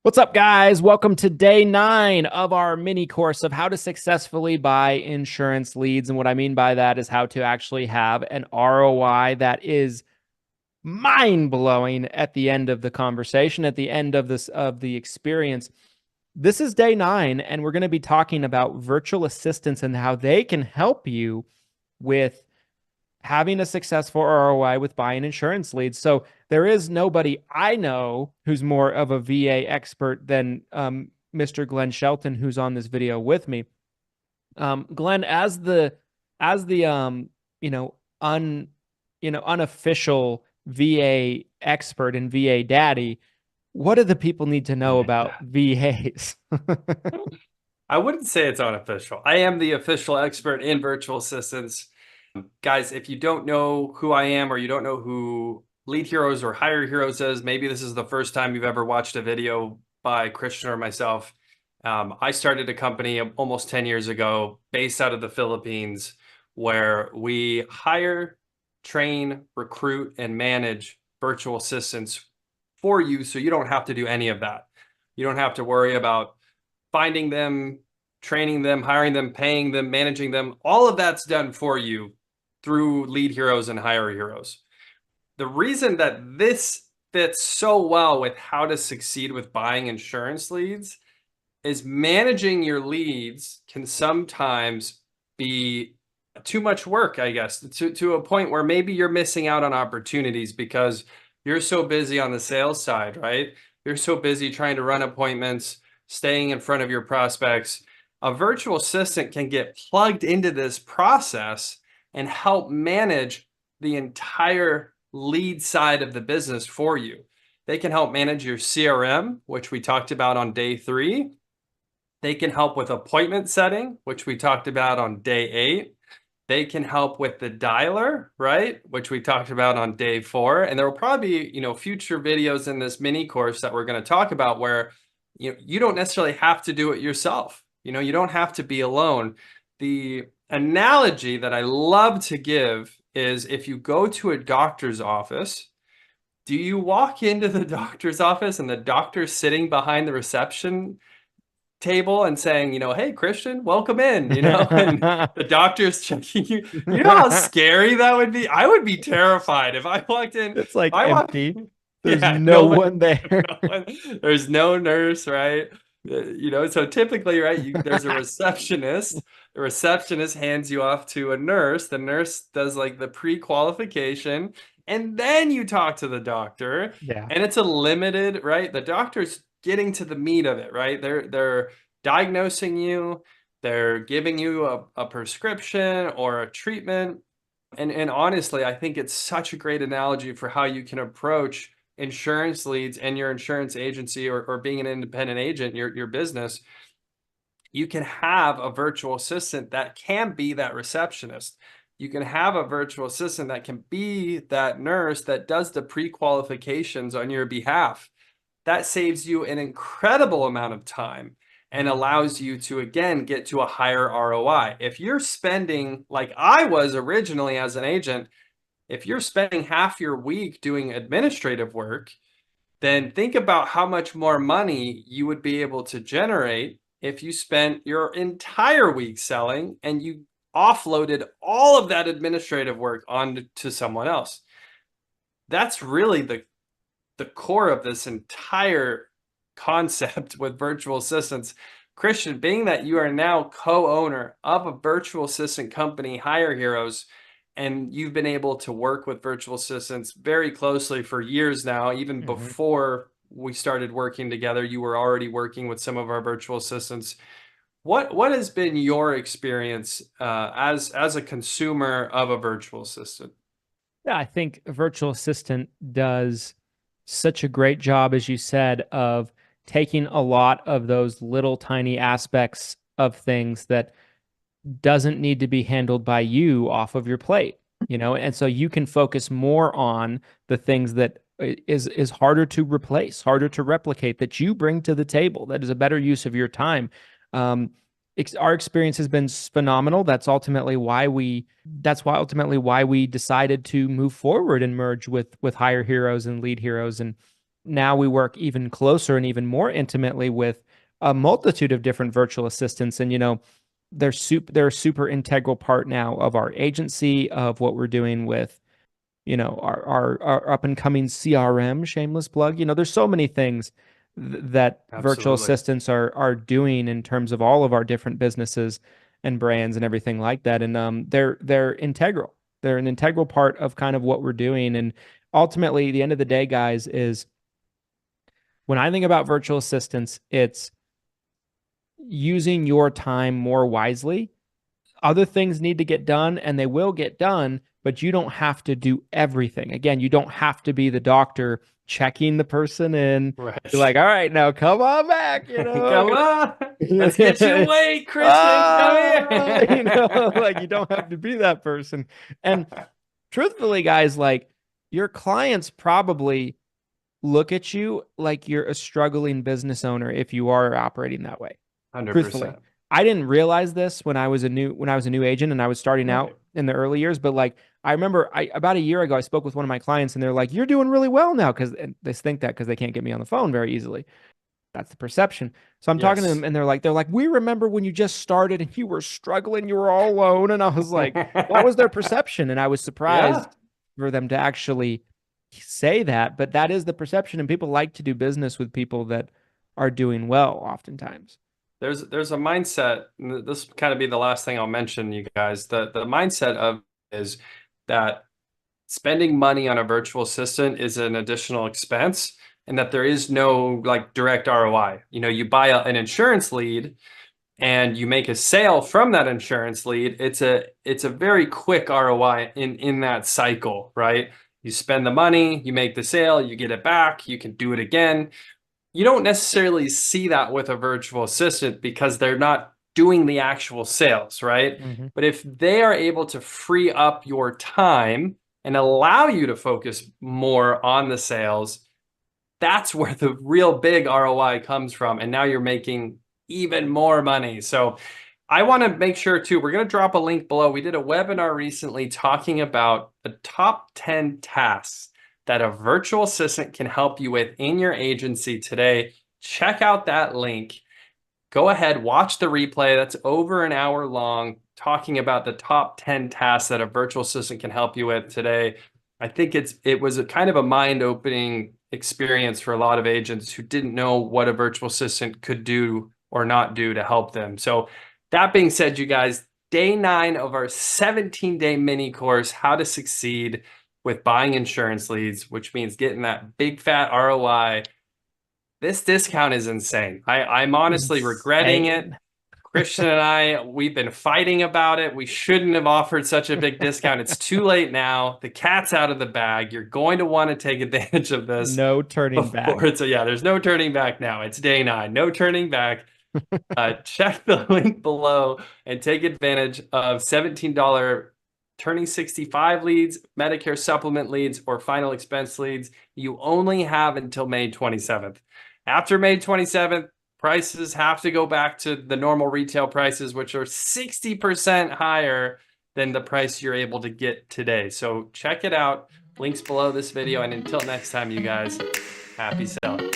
What's up, guys? Welcome to day 9 of our mini course of how to successfully buy insurance leads. And what I mean by that is how to actually have an ROI that is mind-blowing at the end of the conversation, at the end of the experience. This is day 9, and we're going to be talking about virtual assistants and how they can help you with having a successful ROI with buying insurance leads. So there is nobody I know who's more of a VA expert than Mr. Glenn Shelton, who's on this video with me. Glenn, as the unofficial VA expert and VA daddy, what do the people need to know about VAs? I wouldn't say it's unofficial. I am the official expert in virtual assistants. Guys, if you don't know who I am or you don't know who Lead Heroes or Hire Heroes is, maybe this is the first time you've ever watched a video by Christian or myself. I started a company almost 10 years ago based out of the Philippines where we hire, train, recruit, and manage virtual assistants for you so you don't have to do any of that. You don't have to worry about finding them, training them, hiring them, paying them, managing them. All of that's done for you through Lead Heroes and Hire Heroes. The reason that this fits so well with how to succeed with buying insurance leads is managing your leads can sometimes be too much work, I guess, to a point where maybe you're missing out on opportunities because you're so busy on the sales side, right? You're so busy trying to run appointments, staying in front of your prospects. A virtual assistant can get plugged into this process and help manage the entire lead side of the business for you. They can help manage your CRM, which we talked about on day 3. They can help with appointment setting, which we talked about on day 8. They can help with the dialer, right? Which we talked about on day 4. And there will probably be, future videos in this mini course that we're going to talk about where you don't necessarily have to do it yourself. You don't have to be alone. The analogy that I love to give is if you go to a doctor's office, do you walk into the doctor's office and the doctor's sitting behind the reception table and saying, hey, Christian, welcome in, and the doctor's checking you. You know how scary that would be? I would be terrified if I walked in. It's like I walked, empty. There's yeah, no nobody, one there. no one, there's no nurse, right? So typically, right, there's a receptionist. The receptionist hands you off to a nurse. The nurse does like the pre-qualification, and then you talk to the doctor. Yeah. And it's a limited, right? The doctor's getting to the meat of it, right? They're diagnosing you, they're giving you a prescription or a treatment. And honestly, I think it's such a great analogy for how you can approach insurance leads and your insurance agency or being an independent agent, your business. You can have a virtual assistant that can be that receptionist. You can have a virtual assistant that can be that nurse that does the pre-qualifications on your behalf. That saves you an incredible amount of time and allows you to, again, get to a higher ROI. If you're spending, like I was originally as an agent, if you're spending half your week doing administrative work, then think about how much more money you would be able to generate if you spent your entire week selling and you offloaded all of that administrative work onto someone else. That's really the core of this entire concept with virtual assistants. Christian, being that you are now co-owner of a virtual assistant company, Hire Heroes, and you've been able to work with virtual assistants very closely for years now, even before we started working together, you were already working with some of our virtual assistants. What has been your experience as a consumer of a virtual assistant? Yeah, I think a virtual assistant does such a great job, as you said, of taking a lot of those little tiny aspects of things that doesn't need to be handled by you off of your plate, and so you can focus more on the things that is harder to replace, harder to replicate, that you bring to the table, that is a better use of your time. Our experience has been phenomenal. That's ultimately why we decided to move forward and merge with Hire Heroes and Lead Heroes. And now we work even closer and even more intimately with a multitude of different virtual assistants. And, they're a super integral part now of our agency, of what we're doing with, our up and coming CRM, shameless plug. There's so many things that virtual Absolutely. assistants are doing in terms of all of our different businesses and brands and everything like that. And they're integral. They're an integral part of kind of what we're doing. And ultimately, the end of the day, guys, is when I think about virtual assistants, it's using your time more wisely. Other things need to get done and they will get done, but you don't have to do everything. Again, you don't have to be the doctor checking the person in. Right. You're like, all right, now come on back, Come on. Let's get you away, Christian. Come here. like you don't have to be that person. And truthfully, guys, like your clients probably look at you like you're a struggling business owner if you are operating that way. 100%. Truthfully, I didn't realize this when I was a new agent and I was starting out in the early years. But like I remember, about a year ago, I spoke with one of my clients and they're like, "You're doing really well now," because they think that because they can't get me on the phone very easily. That's the perception. So I'm talking to them and they're like, "We remember when you just started and you were struggling, you were all alone." And I was like, that was their perception, and I was surprised for them to actually say that. But that is the perception, and people like to do business with people that are doing well, oftentimes. There's a mindset, and this will kind of be the last thing I'll mention, you guys. The mindset of is that spending money on a virtual assistant is an additional expense and that there is no like direct ROI. You buy an insurance lead and you make a sale from that insurance lead. It's a very quick ROI in that cycle, right? You spend the money, you make the sale, you get it back, you can do it again. You don't necessarily see that with a virtual assistant because they're not doing the actual sales, right? Mm-hmm. But if they are able to free up your time and allow you to focus more on the sales, that's where the real big ROI comes from. And now you're making even more money. So I want to make sure too, we're going to drop a link below. We did a webinar recently talking about the top 10 tasks that a virtual assistant can help you with in your agency today. Check out that link. Go ahead, watch the replay. That's over an hour long, talking about the top 10 tasks that a virtual assistant can help you with today. I think it was a kind of a mind-opening experience for a lot of agents who didn't know what a virtual assistant could do or not do to help them. So that being said, you guys, day 9 of our 17-day mini course, How to Succeed with Buying Insurance Leads, which means getting that big fat ROI. This discount is insane. I'm honestly regretting it. Christian and we've been fighting about it. We shouldn't have offered such a big discount. It's too late now. The cat's out of the bag. You're going to want to take advantage of this. No turning back. So yeah, there's no turning back now. It's day 9. No turning back. Check the link below and take advantage of $17 turning 65 leads, Medicare Supplement leads, or final expense leads. You only have until May 27th. After May 27th, prices have to go back to the normal retail prices, which are 60% higher than the price you're able to get today. So check it out. Links below this video. And until next time, you guys, happy selling.